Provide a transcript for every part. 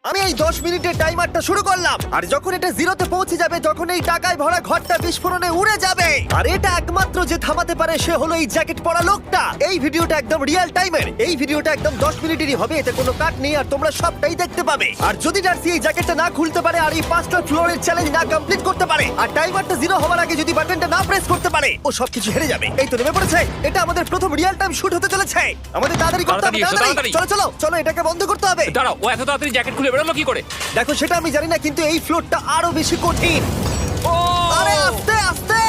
আমি এই 10 মিনিটের টাইমারটা শুরু করলাম, আর যখন এটা জিরোতে পৌঁছে যাবে তখন এই টাকায় ভরা ঘরটা বিস্ফোরণে উড়ে যাবে। আর এটা একমাত্র যে থামাতে পারে সে হলো এই জ্যাকেট পরা লোকটা। এই ভিডিওটা একদম রিয়েল টাইমের, এই ভিডিওটা একদম 10 মিনিটেরই হবে, এতে কোনো কাট নেই আর তোমরা সবটাই দেখতে পাবে। আর যদি ডার্সি এই জ্যাকেটটা না খুলতে পারে আর এই 5টা ফ্লোরের চ্যালেঞ্জ না কমপ্লিট করতে পারে আর টাইমারটা জিরো হওয়ার আগে যদি বাটনটা না প্রেস করতে পারে, ও সবকিছু হেরে যাবে। এই তো নেমে পড়েছে, এটা আমাদের প্রথম রিয়েল টাইম শুট হতে চলেছে। আমাদের তাড়াতাড়ি করতে হবে, তাড়াতাড়ি চলো চলো চলো, এটাকে বন্ধ করতে হবে। দাঁড়াও, ও এত তাড়াতাড়ি জ্যাকেট খুলে বেরোলো কি করে? দেখো সেটা আমি জানি না, কিন্তু এই ফ্লোরটা আরো বেশি কঠিন। ও আরে আস্তে আস্তে।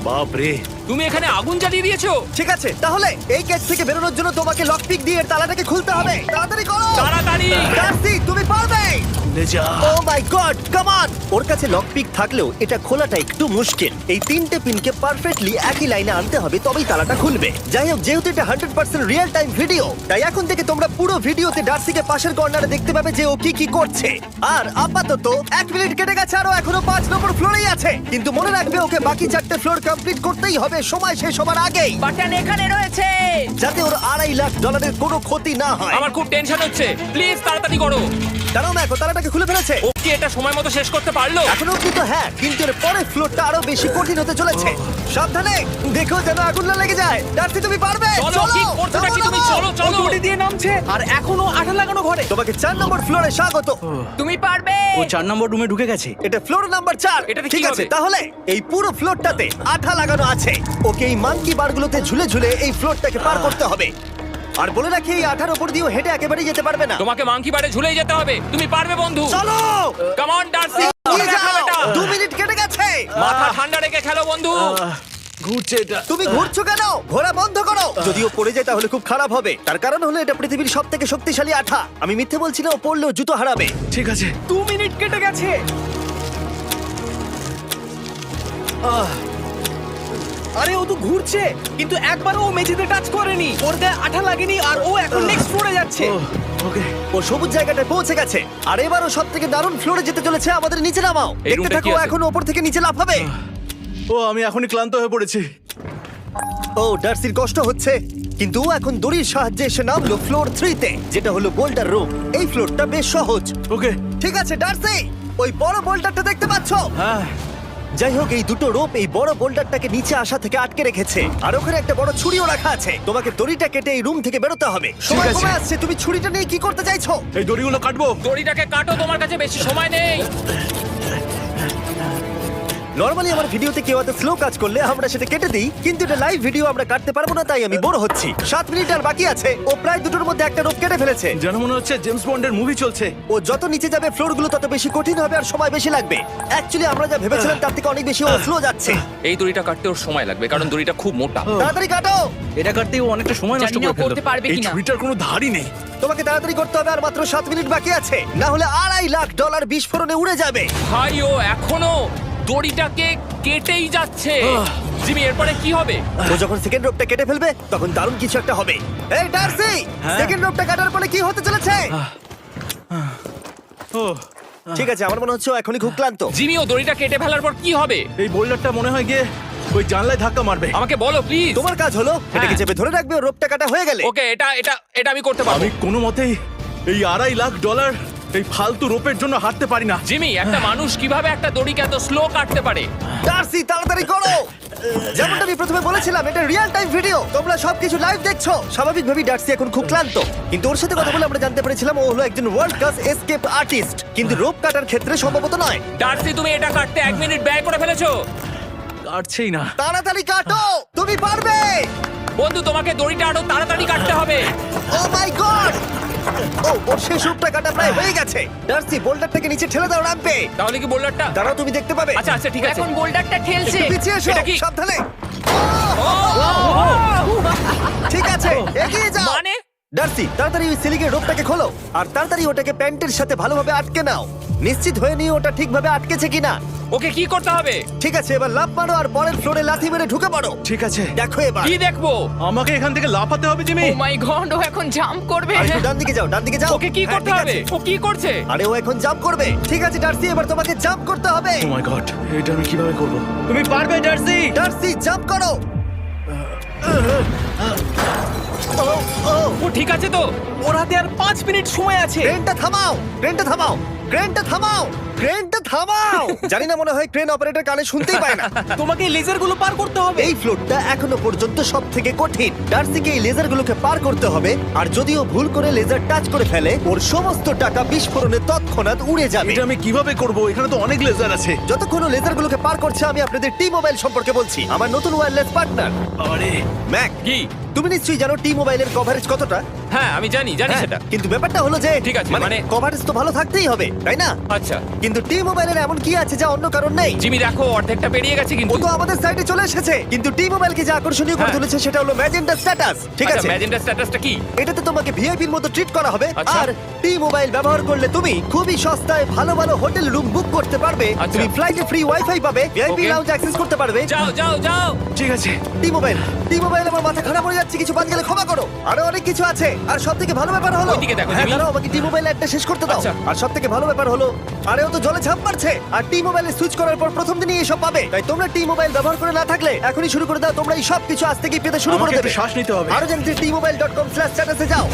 বাপ রে, তুমি এখানে আগুন জ্বালিয়ে দিয়েছো? ঠিক আছে, তাহলে এই গেট থেকে বেরোনোর জন্য তোমাকে লক পিক দিয়ে এর তালাটাকে খুলতে হবে। তাড়াতাড়ি করো, তাড়াতাড়ি। ডার্সি তুমি পারবে। খুলে যা। ও মাই গড, কাম অন। ওর কাছে লক পিক থাকলেও এটা খোলাটা একটু মুশকিল। এই 3টে পিনকে পারফেক্টলি একই লাইনে আনতে হবে, তবেই তালাটা খুলবে। যাই হোক, যেহেতু এটা 100% রিয়েল টাইম ভিডিও, তাই এখন থেকে তোমরা পুরো ভিডিওতে ডার্সিকে পাশের কর্নারে দেখতে পাবে যে ও কি কি করছে। আর আপাতত 1 মিনিট কেটে গেছে, আরো এখনো 5 নম্বর ফ্লোরেই আছে। কিন্তু মনে রাখবে ওকে বাকি 4টে ফ্লোর কমপ্লিট করতেই হবে সময় শেষ হবার আগেই, বাটন এখানে রয়েছে। যাতে ওর $2.5 লাখ কোনো ক্ষতি না হয়। আমার খুব টেনশন হচ্ছে, প্লিজ তাড়াতাড়ি করো। দাঁড়াও, দেখো তালাটাকে খুলে ফেলেছে। ও কি এটা সময় মতো শেষ করতে পারলো? এখনো কিন্তু হ্যাঁ, কিন্তু এর পরের ফ্লোরটা আরো বেশি কঠিন হতে চলেছে। সাবধানে, দেখো যেন আগুন না লেগে যায়। ডার্সি তুমি পারবে। চলো, কি করছো নাকি তুমি? চলো চলো। দড়ি দিয়ে নামছে আর এখনো আঠা লাগানো ঘরে। তোমাকে 4 নম্বর ফ্লোরে স্বাগত। তুমি পারবে। ও 4 নম্বর রুমে ঢুকে গেছে। এটা ফ্লোর নাম্বার 4। এটাতে কি ঠিক আছে, হবে? তাহলে এই পুরো ফ্লোরটাতে আঠা লাগানো আছে। ওকে এই মাঙ্কি বারগুলোতে ঝুলে ঝুলে এই ফ্লোরটাকে পার করতে হবে। আর বলে রাখি, এই আঠার উপর দিয়েও হেঁটে একেবারেই যেতে পারবে না। তোমাকে মাংকি বারে ঝুলেই যেতে হবে। তুমি পারবে বন্ধু। চলো, কাম অন ডার্সি, এগিয়ে যাও। 2 মিনিট কেটে গেছে। মাথা ঠান্ডা রেখে খেলো বন্ধু। ঘুরছে এটা। তুমি ঘুরছো কেন? ঘোরা বন্ধ করো। যদিও পড়ে যায় তাহলে খুব খারাপ হবে, তার কারণ হলো এটা পৃথিবীর সবথেকে শক্তিশালী আঠা। আমি মিথ্যে বলছি না, ও পড়লেও জুতো হারাবে। ঠিক আছে। 2 মিনিট কেটে গেছে। আরে ও তো ঘুরছে, কিন্তু একবারও ও মেঝেতে টাচ করেনি। ওর গায়ে আঠা লাগেনি আর ও এখন নেক্সট ফ্লোরে যাচ্ছে। ওকে। ও সবুজ জায়গাটায় পৌঁছে গেছে, আর এবারও সব থেকে দারুণ ফ্লোরে যেতে চলেছে। আমাদের নিচে নামাও। এই দেখতে রুমটা থাকো, কি আছে? এখন ওপর থেকে নিচে লাফাবে। ও আমি এখনই ক্লান্ত হয়ে পড়েছি। ও ডার্সির কষ্ট হচ্ছে, কিন্তু ও এখন দড়ির সাহায্যে এসে নামলো ফ্লোর 3-তে, যেটা হলো বোল্ডার রুম। এই ফ্লোরটা বেশ সহজ। ওকে। ঠিক আছে ডার্সি, ওই বড় বোল্ডারটা দেখতে পাচ্ছ? হ্যাঁ। যাই হোক, এই দুটো রোপ এই বড় বোল্ডারটাকে নিচে আসা থেকে আটকে রেখেছে, আর ওখানে একটা বড় ছুরিও রাখা আছে। তোমাকে দড়িটা কেটে এই রুম থেকে বেরোতে হবে। সময় আছে। কমে আসছে, তুমি ছুরিটা নিয়ে কি করতে চাইছো? এই দড়িগুলো কাটবো। দড়িটাকে কাটো, তোমার কাছে বেশি সময় নেই। নরমালি আমার ভিডিওতে কেউ এত স্লো কাজ করলে আমরা সেটা কেটে দিই, কিন্তু এটা লাইভ ভিডিও আমরা কাটতে পারবো না, তাই আমি বোর হচ্ছি। 7 মিনিট আর বাকি আছে। ও প্রায় দুটোর মধ্যে একটা রোপ কেটে ফেলেছে। যেন মনে হচ্ছে জেমস বন্ডের মুভি চলছে। ও যত নিচে যাবে ফ্লোরগুলো তত বেশি কঠিন হবে আর সময় বেশি লাগবে। অ্যাকচুয়ালি আমরা যা ভেবেছিলাম তার থেকে অনেক বেশি ও স্লো যাচ্ছে। এই দড়িটা কাটতে ওর সময় লাগবে, কারণ দড়িটা খুব মোটা। তাড়াতাড়ি কাটো। এটা কাটতেই ও অনেকটা সময় নষ্ট জানি না করে ফেললো। করতে পারবে এই কিনা। ছুরিটার কোনো ধারই নেই। তোমাকে তাড়াতাড়ি করতে হবে, আর মাত্র 7 মিনিট বাকি আছে, না হলে $2.5 লাখ বিস্ফোরণে উড়ে যাবে। ভাই ও এখনো দড়িটাকে কেটেই যাচ্ছে। জিমি, এরপরে কি হবে? ও যখন সেকেন্ড রোপটা কেটে ফেলবে তখন দারুণ কিছু একটা হবে। এই ডার্সি, সেকেন্ড রোপটা কাটার পরে কি হতে চলেছে? ও ঠিক আছে, আমার মনে হচ্ছে ও এখনই খুব ক্লান্ত। জিমি, ও দড়িটা কেটে ফেলার পর কি হবে? এই বোল্ডারটা মনে হয় গিয়ে ওই জানলায় ধাক্কা মারবে। আমাকে বলো প্লিজ। তোমার কাজ হলো এটাকে চেপে ধরে রাখবে, ও রোপটা কাটা হয়ে গেলে। ওকে, এটা এটা এটা আমি করতে পারবো। আমি কোনো মতেই এই $2.5 লাখ এই ফালতু রোপের জন্য হাঁটতে পারি না। জিমি, একটা মানুষ কিভাবে একটা দড়িকে এত স্লো কাটতে পারে? ডার্সি তাড়াতাড়ি করো। যেমনটা আমি প্রথমে বলেছিলাম, এটা রিয়েল টাইম ভিডিও, তোমরা সবকিছু লাইভ দেখছো। স্বাভাবিকভাবেই ডার্সি এখন খুব ক্লান্ত, কিন্তু ওর সাথে কথা বলে আমরা জানতে পেরেছিলাম ও হলো একজন ওয়ার্ল্ড ক্লাস এসকেপ আর্টিস্ট, কিন্তু রোপ কাটার ক্ষেত্রে সম্ভবত নয়। ডার্সি, তুমি এটা কাটতে 1 মিনিট ব্যয় করে ফেলেছো। কাটছেই না। তাড়াতাড়ি কাটো, তুমি পারবে। বন্ধু, তোমাকে দড়িটা আরো তাড়াতাড়ি কাটতে হবে। ও মাই গড! ও ওর শেষ রূপটা কাটা প্রায় হয়ে গেছে। ডার্সি, বোল্ডারটাকে নিচে ঠেলে দাও রাম্পে। তাহলে কি বোল্ডারটা? দাঁড়াও, তুমি দেখতে পাবে। আচ্ছা আচ্ছা, ঠিক আছে। এখন বোল্ডারটা ঠেলছে। একটু পিছিয়ে এসো, এটা কি? সাবধানে। ঠিক আছে, এগিয়ে যাও। মানে? ডার্সি, তাড়াতাড়ি ওই সিলিংয়ের রোপটাকে খোলো, আর তাড়াতাড়ি ওটাকে প্যান্টের সাথে ভালোভাবে আটকে নাও। নিশ্চিত হয়ে নিও ওটা ঠিকভাবে আটকেছে কিনা। ওকে, কি করতে হবে? ঠিক আছে, এবার লাফ মারো আর পরের ফ্লোরে লাথি মেরে ঢুকে পড়ো। ঠিক আছে। দেখো এবার। কি দেখবো? আমাকে এখান থেকে লাফাতে হবে জিমি। ও মাই গড, ও এখন জাম্প করবে। আর একটু ডান দিকে যাও, ডান দিকে যাও। ওকে কি হ্যাঁ, করতে ঠিক হবে? আছে। ও কি করছে? আরে ও এখন জাম্প করবে। ঠিক আছে ডার্সি, এবার তোমাকে জাম্প করতে হবে। ও মাই গড, এটা আমি কিভাবে করব? তুমি পারবে ডার্সি। ডার্সি, জাম্প করো। ও, ও, ও ঠিক আছে তো? ওর হাতে আর 5 মিনিট সময় আছে। ক্রেনটা থামাও, ক্রেনটা থামাও, ক্রেনটা থামাও, ক্রেনটা থামাও। জানি না, মনে হয় ক্রেন অপারেটর কানে শুনতেই পায় না। তোমাকে লেজার গুলো পার করতে হবে। এই ফ্লোরটা এখনো পর্যন্ত সব থেকে কঠিন। ডার্সিকে এই লেজারগুলোকে পার করতে হবে, আর যদিও ভুল করে লেজার টাচ করে ফেলে, ওর সমস্ত টাকা বিস্ফোরণে তৎক্ষণাৎ উড়ে যাবে। এটা আমি কিভাবে করব? এখানে তো অনেক লেজার আছে। যতক্ষণ ও লেজারগুলোকে পার করছে, আমি আপনাদের টি মোবাইল সম্পর্কে বলছি, আমার নতুন ওয়্যারলেস পার্টনার। আরে ম্যাক, কি? তুমি নিশ্চয়ই জানো টি মোবাইলের কভারেজ কতটা? হ্যাঁ আমি জানি হ্যাঁ, সেটা। কিন্তু ব্যাপারটা হলো যে ঠিক আছে, মানে- কভারেজ তো ভালো থাকতেই হবে, তাই না? আচ্ছা কিন্তু টি মোবাইলের এমন কি আছে যা অন্য কারণ নেই? জিমি দেখো অর্ধেকটা পেরিয়ে গেছে ও কিন্তু। তো আমাদের সাইডে চলে এসেছে, কিন্তু টি মোবাইলকে যে আকর্ষণীয় করে হ্যাঁ। তুলেছে সেটা হলো ম্যাজেন্টা স্ট্যাটাস। ঠিক আছে, ম্যাজেন্টা স্ট্যাটাসটা কি? এটাতে তোমাকে ভিআইপির মতো ট্রিট করা হবে। আচ্ছা। আর টি মোবাইল ব্যবহার করলে তুমি খুবই সস্তায় ভালো ভালো হোটেল রুম বুক করতে পারবে। আচ্ছা। তুমি ফ্লাইটে ফ্রি ওয়াইফাই পাবে, ভিআইপি Okay. লাউঞ্জ অ্যাক্সেস করতে পারবে। যাও যাও যাও। ঠিক আছে। টি মোবাইল আমার মাথা খারাপ হয়ে যাচ্ছে, কিছু বাদ গেলে ক্ষমা করো। আরো অনেক কিছু আছে, আর সবথেকে ভালো ব্যাপার হলো, ওইদিকে দেখো, হ্যাঁ জিমি। দাঁড়াও, আমাকে টি মোবাইল একটা শেষ করতে দাও। আচ্ছা। আর সবথেকে ভালো ব্যাপার হলো, আরে ও তো জলে ঝাঁপ মারছে, আর টি মোবাইলে সুইচ করার পর প্রথম দিনই এসব পাবে। তাই তোমরা টি মোবাইল ব্যবহার করে না থাকলে এখনই শুরু করে দাও। তোমরা এই সব কিছু আজ থেকেই পেতে শুরু করে আমাকে দেবে। একটু শ্বাস নিতে হবে। আরো জানতে tmobile.com/status এ যাও।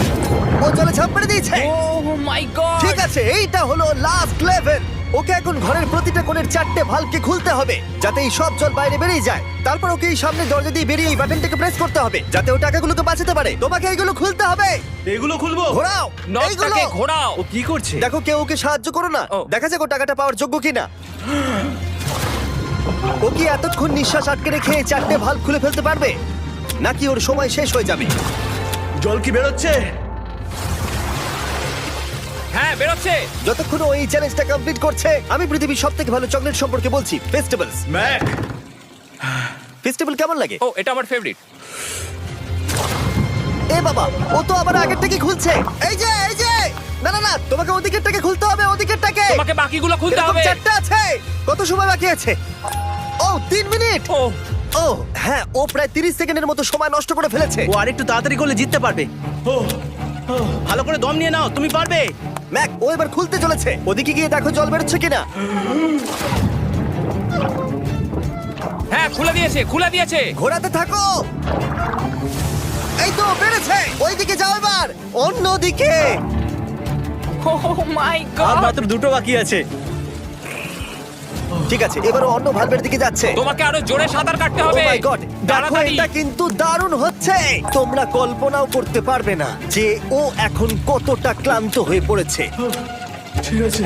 ও জলে ঝাঁপ মেরে দিয়েছে। ও মাই গড। ঠিক আছে, এইটা হলো লাস্ট লেভেল। ওকে এখন ঘরের প্রতিটা কোণের 4টে ভালভকে খুলতে হবে, যাতে এই সব জল বাইরে বেরিয়ে যায়। তারপর ওকে এই সামনে দরজা দিয়ে বেরিয়ে এই বাটনটাকে প্রেস করতে হবে, যাতে ও টাকাগুলোকে বাঁচাতে পারে। তোমাকে এইগুলো খুলতে হবে। এগুলো খুলবো? ঘোরাও এইগুলো। নটটাকে ঘোরাও। ও কি করছে? দেখো, কেউ ওকে সাহায্য করো না। ও। দেখা যাক ও টাকাটা পাওয়ার যোগ্য কিনা। ও কি এতক্ষণ নিঃশ্বাস আটকে রেখে এই 4টে ভালভ খুলে ফেলতে পারবে, নাকি ওর সময় শেষ হয়ে যাবে? জল কি বেরোচ্ছে? হ্যাঁ বেরোচ্ছে। যতক্ষণ ও এই চ্যালেঞ্জটা কমপ্লিট করছে, আমি পৃথিবীর সবথেকে ভালো চকলেট সম্পর্কে বলছি, ফেস্টিভ্যালস। ম্যাক, ফেস্টিভ্যাল কেমন লাগে? ও এটা আমার ফেভারিট। এ বাবা, ও তো আবার আগেরটাকে খুলছে। এই যে, এই যে, না না না, তোমাকে ওদিকেরটাকে খুলতে হবে, ওদিকেরটাকে। তোমাকে বাকিগুলো খুলতে এরকম হবে। 4টা আছে। কত সময় বাকি আছে? ও 3 মিনিট। ও ও হ্যাঁ, ও প্রায় 30 সেকেন্ডের মতো সময় নষ্ট করে ফেলেছে। ও আরেকটু তাড়াতাড়ি করলে জিততে পারবে। ভালো করে দম নিয়ে নাও, তুমি পারবে। ম্যাক, ও এবার খুলতে চলেছে। ওদিকে গিয়ে দেখো জল বেরোচ্ছে কিনা। হ্যাঁ খুলে দিয়েছে, খুলে দিয়েছে। ঘোরাতে থাকো। এই তো বেড়েছে। ওইদিকে যাও এবার, অন্যদিকে। ও মাই আর গড। মাত্র 2টো বাকি আছে। ঠিক আছে, এবারও অন্য ভালভের দিকে যাচ্ছে। তোমাকে আরো জোরে সাঁতার কাটতে Oh হবে। my God! দেখো, তাড়াতাড়ি। এটা কিন্তু দারুণ হচ্ছে। তোমরা কল্পনাও করতে পারবে না যে ও এখন কতটা ক্লান্ত হয়ে পড়েছে। ঠিক আছে।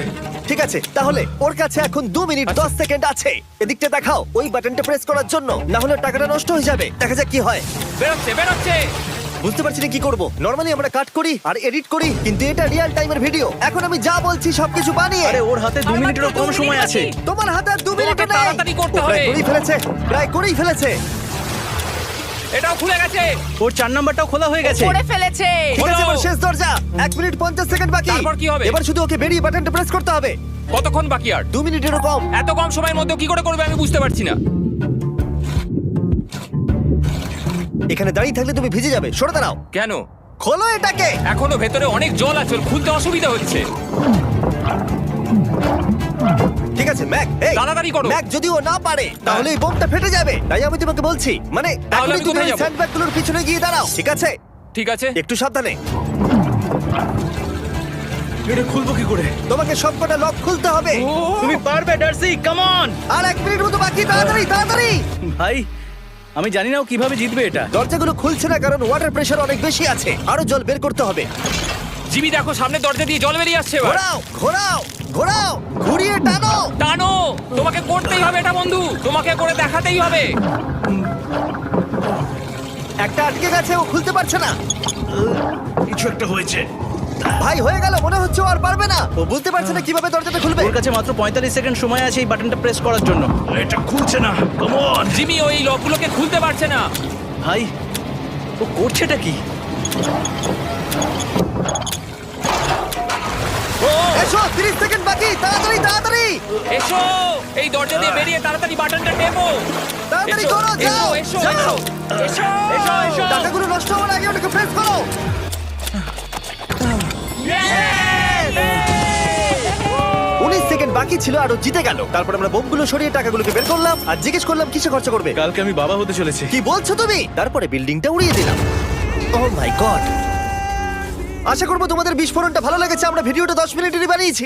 ঠিক আছে, তাহলে ওর কাছে এখন 2 মিনিট 10 সেকেন্ড আছে। এদিকটা দেখাও, ওই বাটনটা প্রেস করার জন্য, না হলে টাকাটা নষ্ট হয়ে যাবে। দেখা যাক কি হয়। বেরোচ্ছে বেরোচ্ছে। বুঝতে পারছি না কি করব। নরমালি আমরা কাট করি আর এডিট করি, কিন্তু এটা রিয়েল টাইমের ভিডিও। এখন আমি যা বলছি সবকিছু বানিয়ে। আরে ওর হাতে 2 আর মিনিটেরও মাত্র কম 2 মিনিট সময় আছে। বাকি। তোমার হাতে আর 2 মিনিট নেই। তাড়াতাড়ি করতে ও প্রায় হবে। করেই ফেলেছে, প্রায় করেই ফেলেছে। এটাও খুলে গেছে। ওর 4 নাম্বারটাও খোলা হয়ে গেছে। করে ফেলেছে। ঠিক আছে, হলো। এবার শেষ দরজা। 1 মিনিট 50 সেকেন্ড বাকি। তারপর কি হবে? এবার শুধু ওকে বেরিয়ে বাটনটা প্রেস করতে হবে। কতক্ষণ বাকি আর? 2 মিনিটেরও কম। এত কম সময়ের মধ্যে কি করে করবে আমি বুঝতে পারছি না। এখানে দাঁড়িয়ে থাকলে তুমি ভিজে যাবে, সরে দাঁড়াও। কেন? খোলো এটাকে। এখনো ভেতরে অনেক জল আছে, ওর খুলতে অসুবিধা হচ্ছে। ঠিক আছে ম্যাক, এই তাড়াতাড়ি করো। ম্যাক, যদি ও না পারে তাহলে এই বোমটা ফেটে যাবে। তাই আমি তোমাকে বলছি, মানে তাহলে এখনই আমি তুমি কোথায় এই যাবো? স্যান্ডব্যাগগুলোর পিছনে গিয়ে দাঁড়াও, ঠিক আছে? ঠিক আছে। একটু সাবধানে। এটা খুলবো কি করে? তোমাকে সবকটা লক খুলতে হবে। তুমি পারবে ডার্সি, কাম অন। আর 1 মিনিট মতো বাকি, তাড়াতাড়ি তাড়াতাড়ি। ভাই, আমি জানি না ও কিভাবে জিতবে এটা। দরজাগুলো খুলছে না কারণ ওয়াটার প্রেশার অনেক বেশি আছে। আরো জল বের করতে হবে। জিমি দেখো সামনে দরজা দিয়ে জল বেরিয়ে আসছে এবার। ঘোরাও ঘোরাও ঘোরাও, ঘুরিয়ে টানো। টানো। তোমাকে করতেই হবে এটা বন্ধু, তোমাকে করে দেখাতেই হবে। একটা আটকে গেছে, ও খুলতে পারছে না। কিছু একটা হয়েছে। ভাই, হয়ে গেল, মনে হচ্ছে ও আর পারবে না। ও বুঝতে পারছে না কিভাবে দরজাটা খুলবে। ওর কাছে মাত্র 45 সেকেন্ড সময় আছে এই বাটনটা প্রেস করার জন্য। এটা খুলছে না। Come on. জিমি ওই লকগুলোকে খুলতে পারছে না। ভাই, ও করছেটা কি? ও এসো, 30 সেকেন্ড বাকি, তাড়াতাড়ি তাড়াতাড়ি। এসো, এই দরজা দিয়ে বেরিয়ে তাড়াতাড়ি বাটনটা টেপো। তাড়াতাড়ি এসো, করো, যাও এসো, যাও। এসো, এসো, এসো, এসো। টাকাগুলো নষ্ট হওয়ার আগে ওটাকে প্রেস করো। 19 সেকেন্ড বাকি ছিল আর ও জিতে গেল। তারপর আমরা বোমগুলো সরিয়ে টাকাগুলোকে বের করলাম আর জিজ্ঞেস করলাম কিসে খরচা করবে। কালকে আমি বাবা হতে চলেছি। কি বলছো তুমি? তারপরে বিল্ডিংটা উড়িয়ে দিলাম। ও মাই গড, আশা করবো তোমাদের বিস্ফোরণটা ভালো লেগেছে। আমরা ভিডিওটা 10 মিনিটেরই বানিয়েছি।